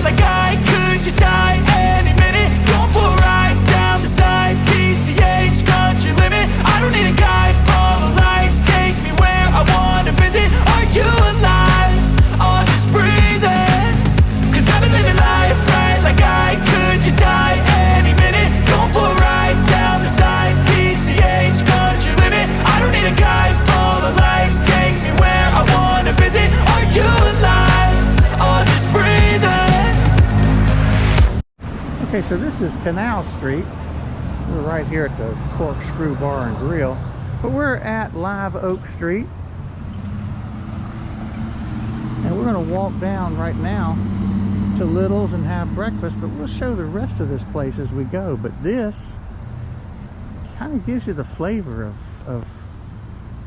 like I could just die any minute. Going for a ride down the side, PCH country limit. I don't need a guide, follow lights, take me where I wanna visit. Are you alive? Or just breathing? Cause I've been living life right like I could just die any minute. Going for a ride down the side, PCH country limit. I don't need a guide, follow lights, take me where I wanna visit. Are you alive? Or just breathing? Okay, so this is Canal Street. We're right here at the Corkscrew Bar and Grill, but we're at Live Oak Street, and we're going to walk down right now to Little's and have breakfast, but we'll show the rest of this place as we go. But this kind of gives you the flavor of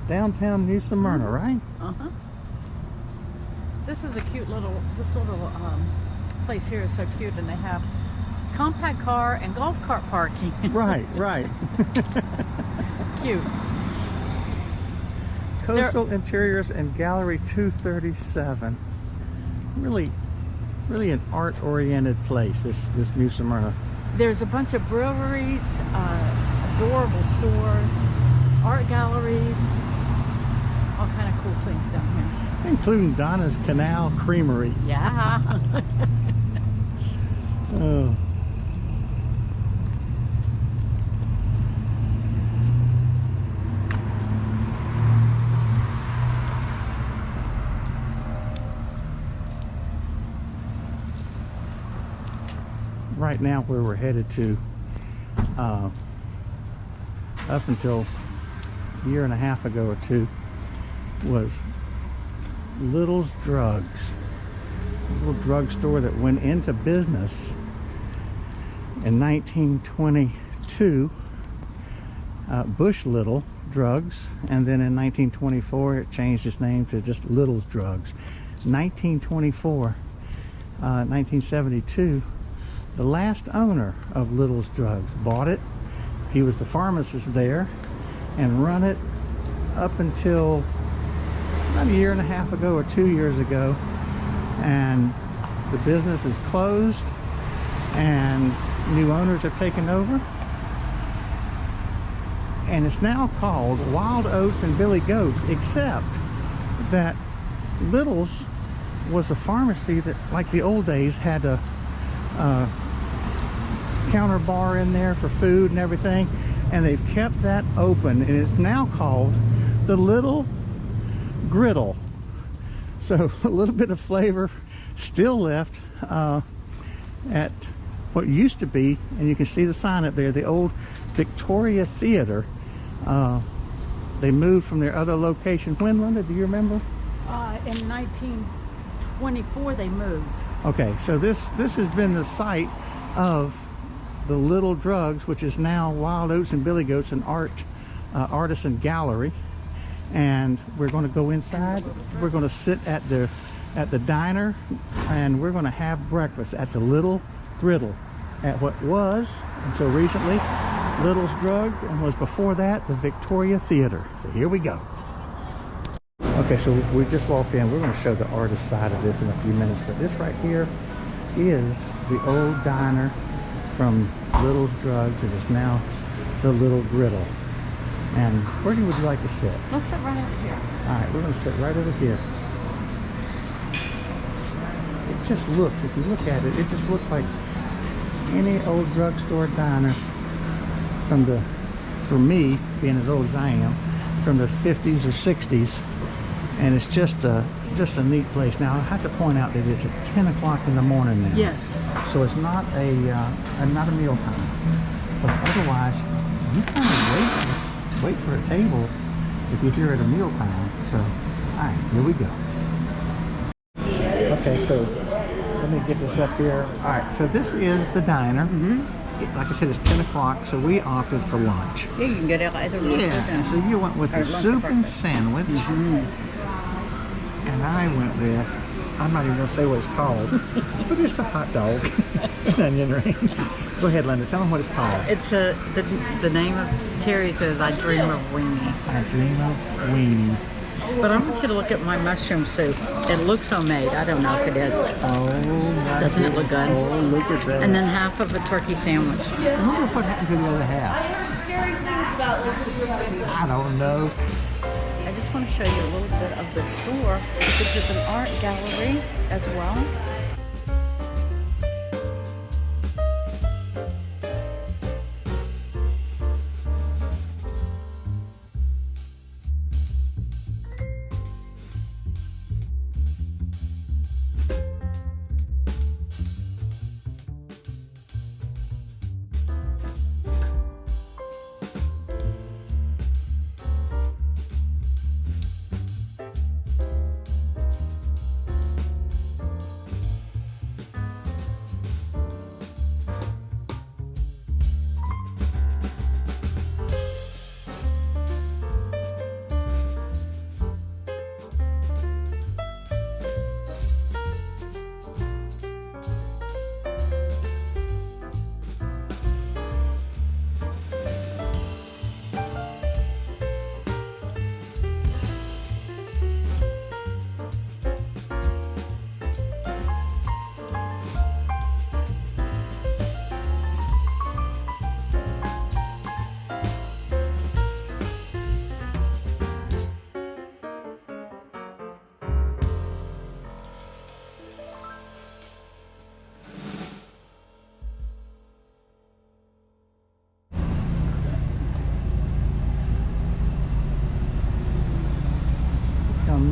downtown New Smyrna, right? Uh-huh. This is a cute little, place here is so cute, and they have compact car and golf cart parking. Right, right. Cute. Coastal Interiors and Gallery 237. Really an art-oriented place, this New Smyrna. There's a bunch of breweries, adorable stores, art galleries, all kind of cool things down here. Including Donna's Canal Creamery. Yeah. Oh. Right now where we're headed to, up until a year and a half ago or two, was Little's Drugs, a little drugstore that went into business in 1922, Bush Little Drugs, and then in 1924 it changed its name to just Little's Drugs. 1972, the last owner of Little's Drugs bought it. He was the pharmacist there and run it up until about a year and a half ago or 2 years ago, and the business is closed and new owners have taken over, and it's now called Wild Oats and Billy Goats, except that Little's was a pharmacy that, like the old days, had a counter bar in there for food and everything, and they've kept that open, and it's now called the Little Griddle. So a little bit of flavor still left at what used to be, and you can see the sign up there, the old Victoria Theater. They moved from their other location. When, Linda, do you remember? In 1924 they moved. Okay, so this has been the site of the Little Drugs, which is now Wild Oats and Billy Goats, an artisan gallery. And we're going to go inside. We're going to sit at the diner, and we're going to have breakfast at the Little Griddle, at what was, until recently, Little's Drugs, and was before that the Victoria Theater. So here we go. Okay, so we just walked in. We're going to show the artist side of this in a few minutes, but this right here is the old diner from Little's Drugs. It is now the Little Griddle. And where would you like to sit? Let's sit right over here. All right, we're going to sit right over here. It just looks, if you look at it, it just looks like any old drugstore diner from the, for me, being as old as I am, from the 50s or 60s. And it's just a neat place. Now I have to point out that it's at 10 o'clock in the morning now. Yes. So it's not a meal time. Because otherwise, you kind of wait for a table if you're here at a meal time. So, all right, here we go. Okay, so let me get this up here. All right, so this is the diner. Like I said, it's 10 o'clock, so we opted for lunch. Yeah, you can get it either lunch or Yeah, dinner. so you went with the soup and sandwich. And I went with, I'm not even going to say what it's called, but it's a hot dog and onion rings. Go ahead, Linda, tell them what it's called. It's the name of Terry says, I dream of weenie. I dream of weenie. But I want you to look at my mushroom soup. It looks homemade. I don't know if it is. Oh, Doesn't it look good? Oh, look at that. And then half of a turkey sandwich. I wonder what happened to the other half. I don't know. I just want to show you a little bit of the store, which is an art gallery as well.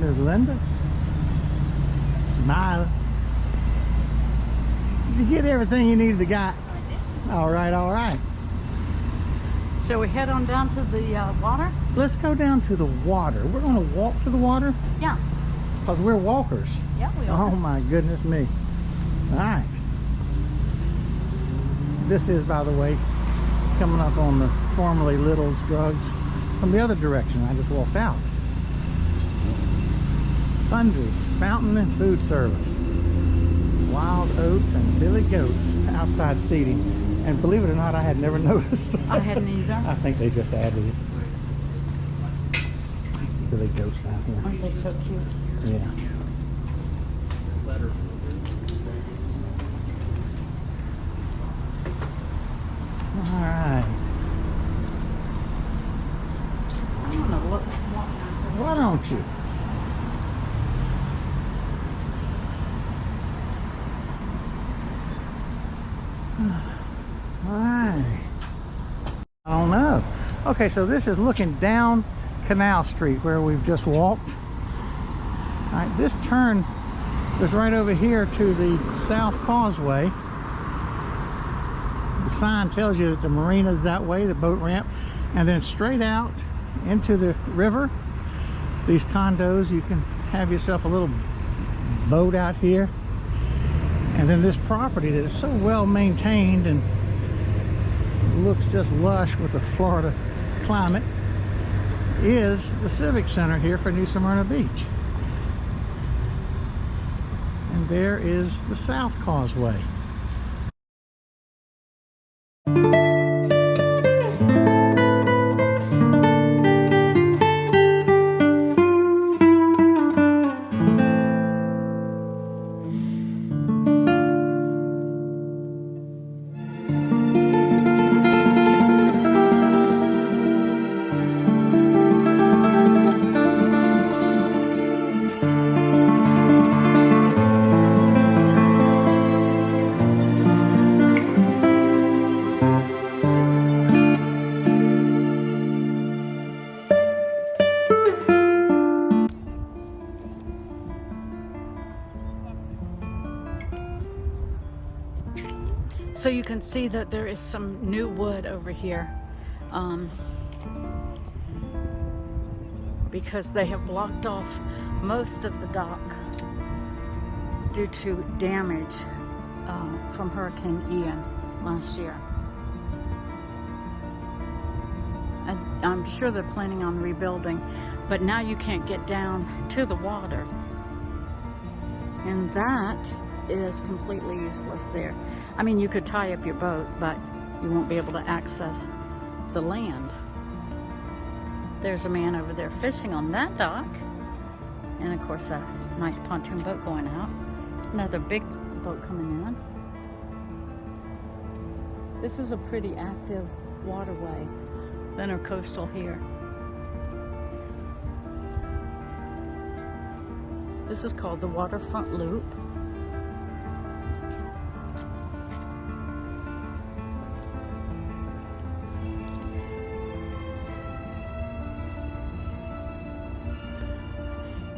Ms. Linda. Smile. Did you get everything you needed to got? All right, all right. So we head on down to the water? Let's go down to the water. We're going to walk to the water? Yeah. Because we're walkers. Yeah, we are. Oh my goodness me. All right. This is, by the way, coming up on the formerly Little's Drugs from the other direction. I just walked out. Sundries, fountain and food service. Wild oats and Billy Goats outside seating. And believe it or not, I had never noticed. I hadn't either. I think they just added it. Billy Goats out here. Aren't they so cute? Yeah. All right. I don't know what. Why don't you? Alright. I don't know. Okay, so this is looking down Canal Street where we've just walked. Alright, this turn is right over here to the South Causeway. The sign tells you that the marina's that way, the boat ramp, and then straight out into the river. These condos, you can have yourself a little boat out here. And then this property that is so well maintained and looks just lush with the Florida climate is the Civic Center here for New Smyrna Beach. And there is the South Causeway. So you can see that there is some new wood over here because they have blocked off most of the dock due to damage from Hurricane Ian last year. I'm sure they're planning on rebuilding, but now you can't get down to the water, and that is completely useless there. I mean, you could tie up your boat, but you won't be able to access the land. There's a man over there fishing on that dock. And of course, that nice pontoon boat going out. Another big boat coming in. This is a pretty active waterway, the intercoastal here. This is called the Waterfront Loop.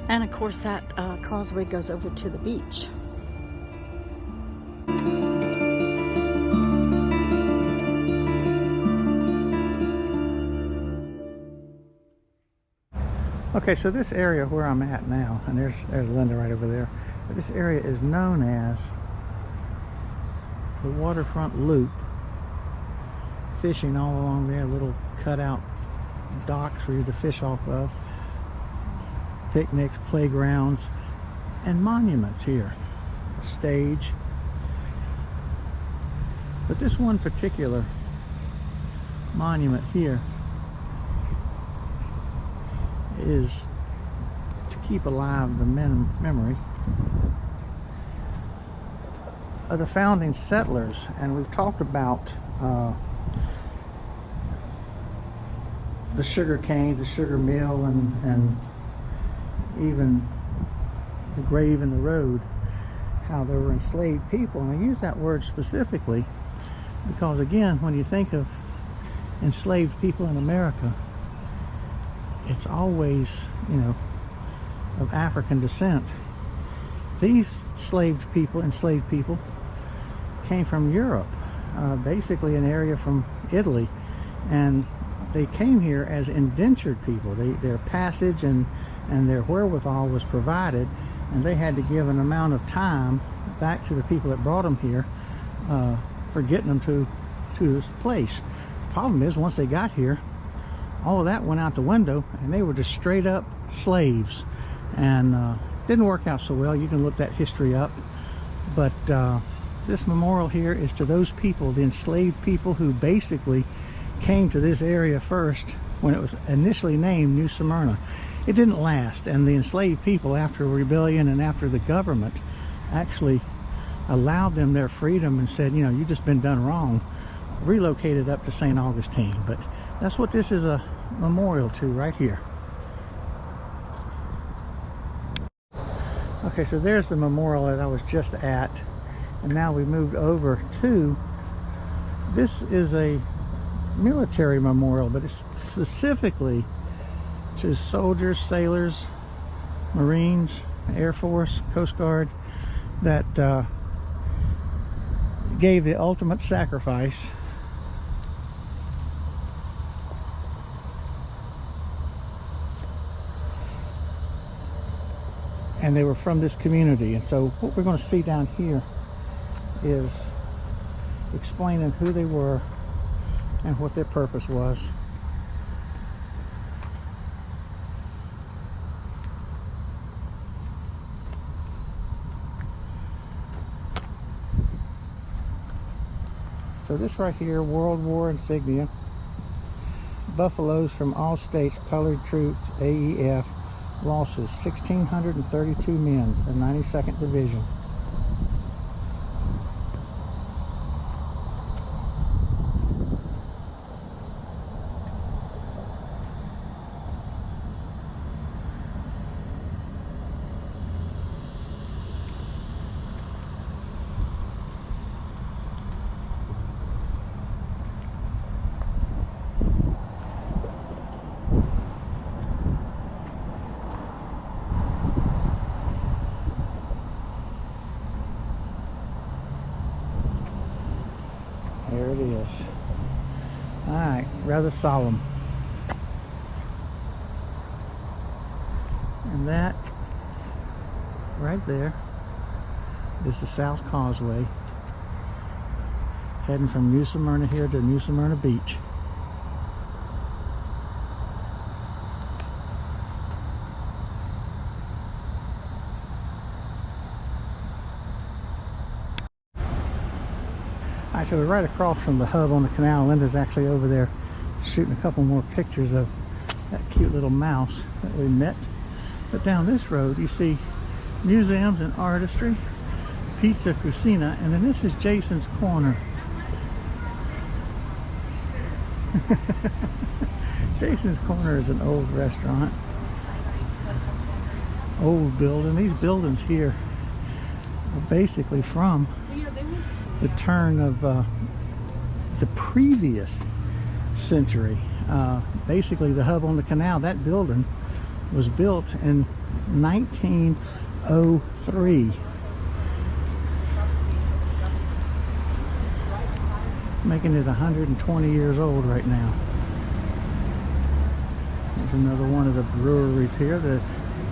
And of course that causeway goes over to the beach. Okay, so this area where I'm at now, and there's Linda right over there, but this area is known as the Waterfront Loop. Fishing all along there, little cutout docks for you to fish off of. Picnics, playgrounds, and monuments here. Stage. But this one particular monument here is to keep alive the memory of the founding settlers. And we've talked about the sugar cane, the sugar mill, and even the grave in the road, how there were enslaved people. And I use that word specifically because, again, when you think of enslaved people in America, it's always, you know, of African descent. These enslaved people came from Europe, basically an area from Italy, and they came here as indentured people. Their passage and their wherewithal was provided, and they had to give an amount of time back to the people that brought them here for getting them to this place. The problem is, once they got here, all of that went out the window, and they were just straight up slaves, and didn't work out so well. You can look that history up, but this memorial here is to those people, the enslaved people who basically came to this area first when it was initially named New Smyrna. It didn't last, and the enslaved people, after rebellion and after the government actually allowed them their freedom and said, you know, you've just been done wrong, relocated up to St. Augustine. But that's what this is a memorial to right here. Okay, so there's the memorial that I was just at, and now we moved over to, this is a military memorial, but it's specifically to soldiers, sailors, Marines, Air Force, Coast Guard that gave the ultimate sacrifice and they were from this community. And so what we're going to see down here is explaining who they were and what their purpose was. So this right here, World War insignia, buffaloes from all states, colored troops, AEF, losses 1,632 men, the 92nd Division. There it is. Alright, rather solemn. And that right there is the South Causeway, heading from New Smyrna here to New Smyrna Beach. Alright, so we're right across from the hub on the canal. Linda's actually over there shooting a couple more pictures of that cute little mouse that we met But down this road you see museums and artistry, Pizza Cucina, and then this is Jason's Corner. Jason's Corner is an old restaurant, old building. These buildings here are basically from the turn of the previous century. Basically the hub on the canal, that building was built in 1903. Making it 120 years old right now. There's another one of the breweries here, the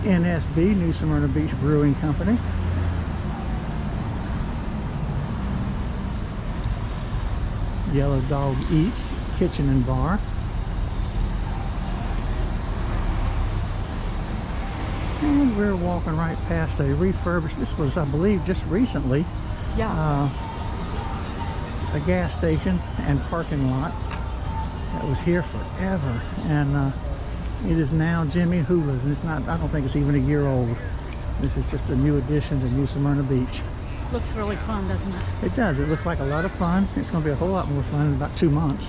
NSB, New Smyrna Beach Brewing Company. Yellow Dog Eats, kitchen and bar. And we're walking right past a refurbished, this was, I believe, just recently, a gas station and parking lot that was here forever, and it is now Jimmy Hula's, and it's not, I don't think it's even a year old. This is just a new addition to New Smyrna Beach. Looks really fun, doesn't it? It does. It looks like a lot of fun. It's going to be a whole lot more fun in about 2 months.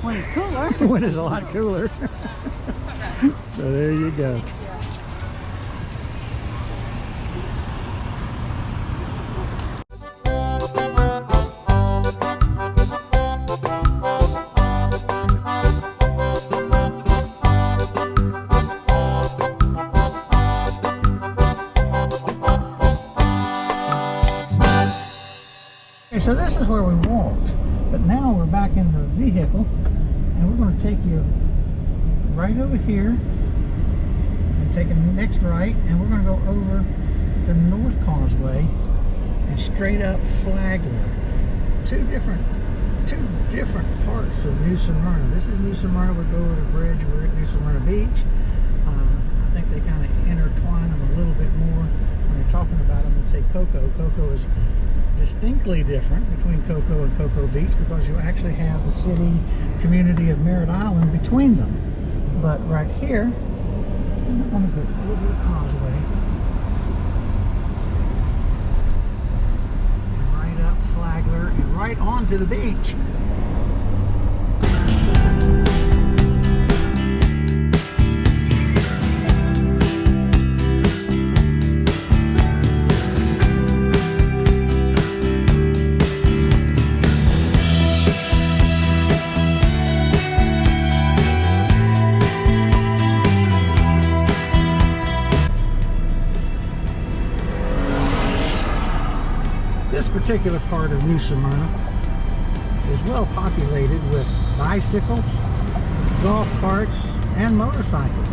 When it's cooler. When it's a lot cooler. So there you go. So this is where we walked, but now we're back in the vehicle, and we're going to take you right over here and take a next right, and we're going to go over the North Causeway and straight up Flagler. Two different parts of New Smyrna. This is New Smyrna. We go over the bridge. We're at New Smyrna Beach. I think they kind of intertwine them a little bit more when you're talking about them and say Cocoa. Cocoa is distinctly different between Cocoa and Cocoa Beach because you actually have the city community of Merritt Island between them. But right here, I'm going to go over the causeway and right up Flagler and right onto the beach. This particular part of New Smyrna is well populated with bicycles, golf carts, and motorcycles.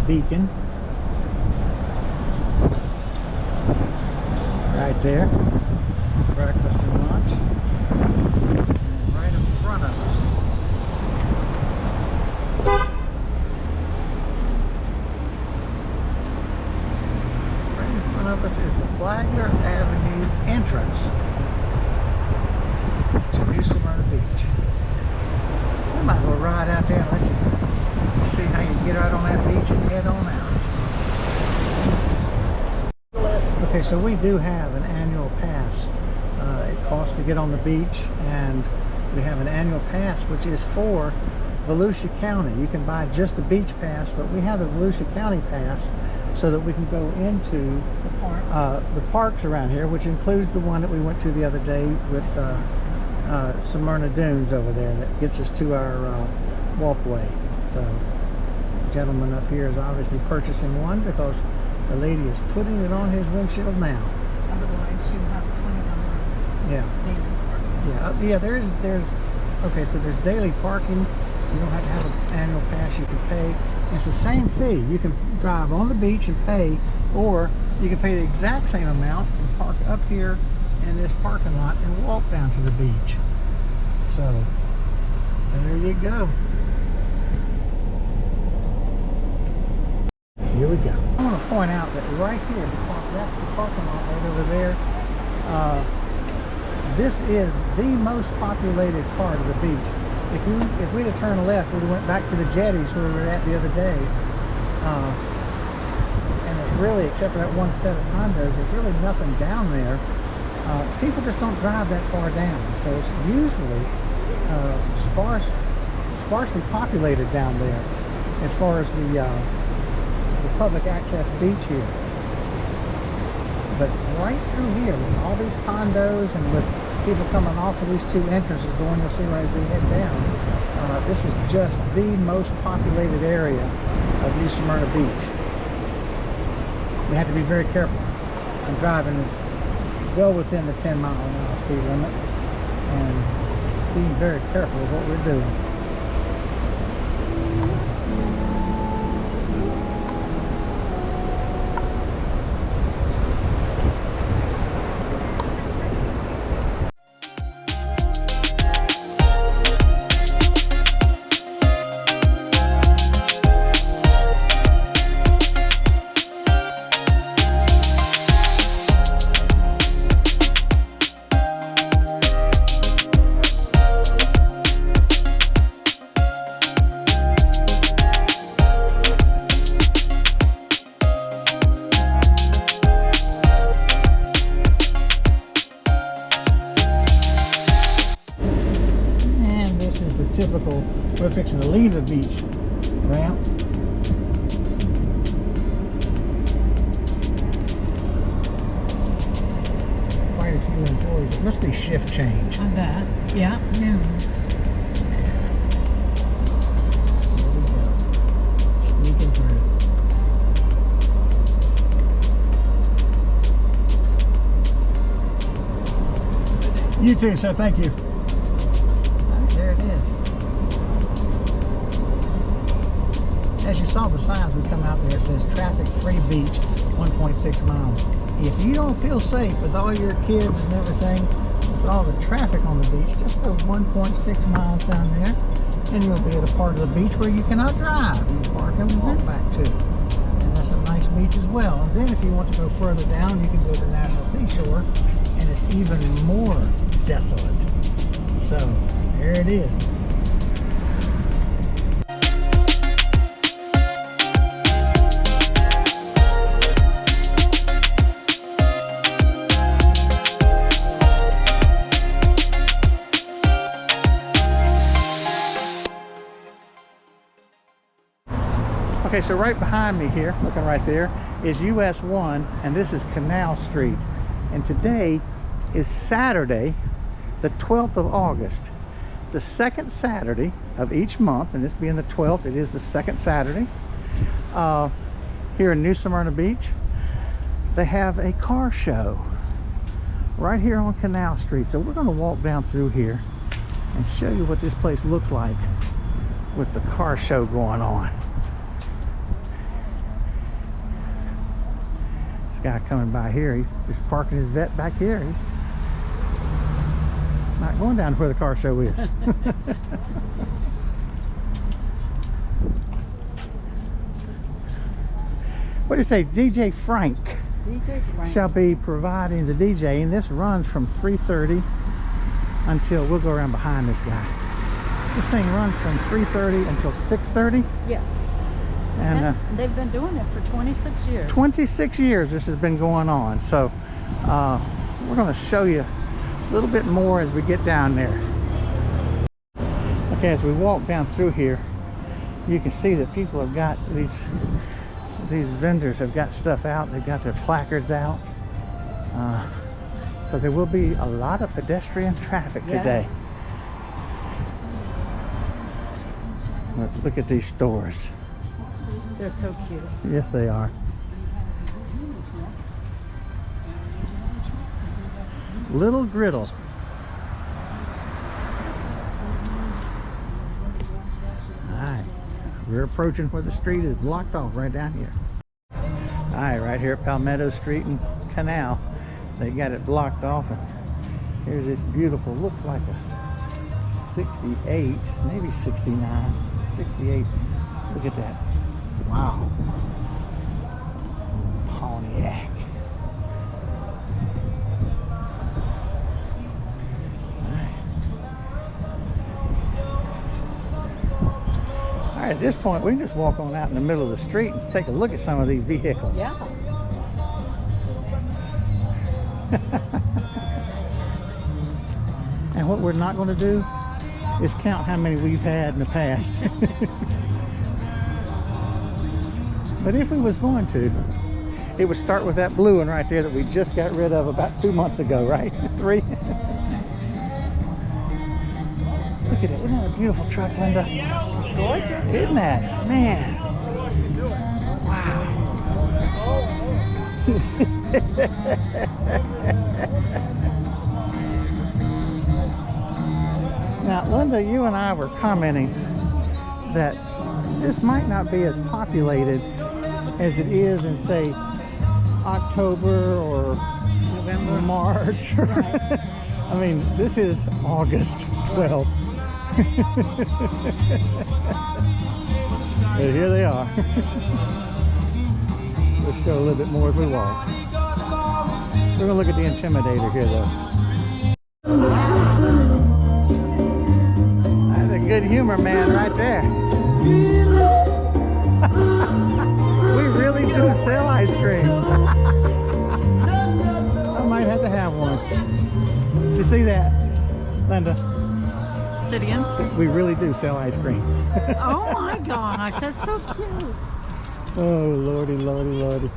Beacon right there, breakfast and lunch, and right in front of us, is the Flagler Avenue entrance to New Smyrna Beach. We might as well ride out there and let you see how you get out on that beach and head on out. Okay, so we do have an annual pass. It costs to get on the beach, and we have an annual pass which is for Volusia County. You can buy just the beach pass, but we have the Volusia County pass so that we can go into the the parks around here, which includes the one that we went to the other day with Smyrna Dunes over there that gets us to our walkway. So the gentleman up here is obviously purchasing one because the lady is putting it on his windshield now. Otherwise, you have $20 Yeah. daily parking. Yeah, there's okay, so there's daily parking. You don't have to have an annual pass. You can pay. It's the same fee. You can drive on the beach and pay, or you can pay the exact same amount and park up here in this parking lot and walk down to the beach. So there you go. Here we go. I want to point out that right here, because that's the parking lot right over there, this is the most populated part of the beach. If we'd have turned left, we'd have went back to the jetties where we were at the other day. And there's really, except for that one set of condos, there's really nothing down there. People just don't drive that far down. So it's usually sparsely populated down there as far as the public access beach here. But right through here, with all these condos and with people coming off of these two entrances, the one you'll see right as we head down, this is just the most populated area of New Smyrna Beach. You have to be very careful. I'm driving this well within the 10-mile-an-hour speed limit, and being very careful is what we're doing. Typical, we're fixing to leave the beach ramp. Quite a few employees. It must be shift change. On that, yeah, noon. Sneaking through. You too, sir. Thank you. There it is. As you saw the signs, we come out there, it says traffic-free beach, 1.6 miles. If you don't feel safe with all your kids and everything, with all the traffic on the beach, just go 1.6 miles down there, and you'll be at a part of the beach where you cannot drive. You park and walk back to. And that's a nice beach as well. And then if you want to go further down, you can go to National Seashore, and it's even more desolate. So, there it is. Okay, so right behind me here, looking right there, is US 1, and this is Canal Street. And today is Saturday, the 12th of August. The second Saturday of each month, and this being the 12th, it is the second Saturday. Here in New Smyrna Beach, they have a car show right here on Canal Street. So we're going to walk down through here and show you what this place looks like with the car show going on. Guy coming by here, he's just parking his vet back here. He's not going down to where the car show is. What do you say? DJ Frank shall be providing the DJ, and this runs from 3:30 until, we'll go around behind this guy. This thing runs from 3:30 until 6:30. Yes. And they've been doing it for 26 years. 26 years this has been going on. So we're going to show you a little bit more as we get down there. Okay, as we walk down through here, you can see that people have got these these vendors have got stuff out. They've got their placards out. Because there will be a lot of pedestrian traffic today. Look at these stores. They're so cute. Yes, they are. Little Griddle. Alright, we're approaching where the street is blocked off right down here. Alright, right here at Palmetto Street and Canal. They got it blocked off, and here's this beautiful, looks like a 68, maybe 69, 68. Look at that. Wow. Pontiac. All right, at this point, we can just walk on out in the middle of the street and take a look at some of these vehicles. Yeah. And what we're not going to do is count how many we've had in the past. But if we was going to, it would start with that blue one right there that we just got rid of about 2 months ago, right? 3. Look at it. Isn't that a beautiful truck, Linda? Gorgeous. Isn't that? Man. Wow. Now, Linda, you and I were commenting that this might not be as populated as it is in, say, October or November, March. Right. I mean, this is August 12th. But here they are. We'll show a little bit more as we walk. We're going to look at the Intimidator here, though. That's a good humor man right there. We really do sell ice cream. I might have to have one. You see that, Linda? Say it again? We really do sell ice cream. Oh my gosh, that's so cute. Oh, lordy, lordy, lordy.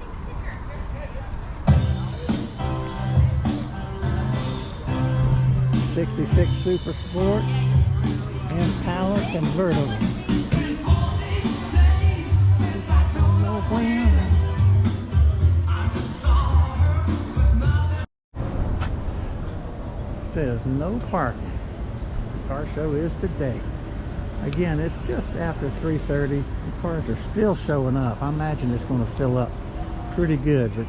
'66 Super Sport Impala convertible. Says no parking. The car show is today. Again, it's just after 3:30. The cars are still showing up. I imagine it's going to fill up pretty good. But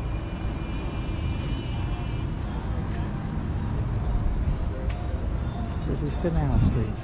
this is Canal Street.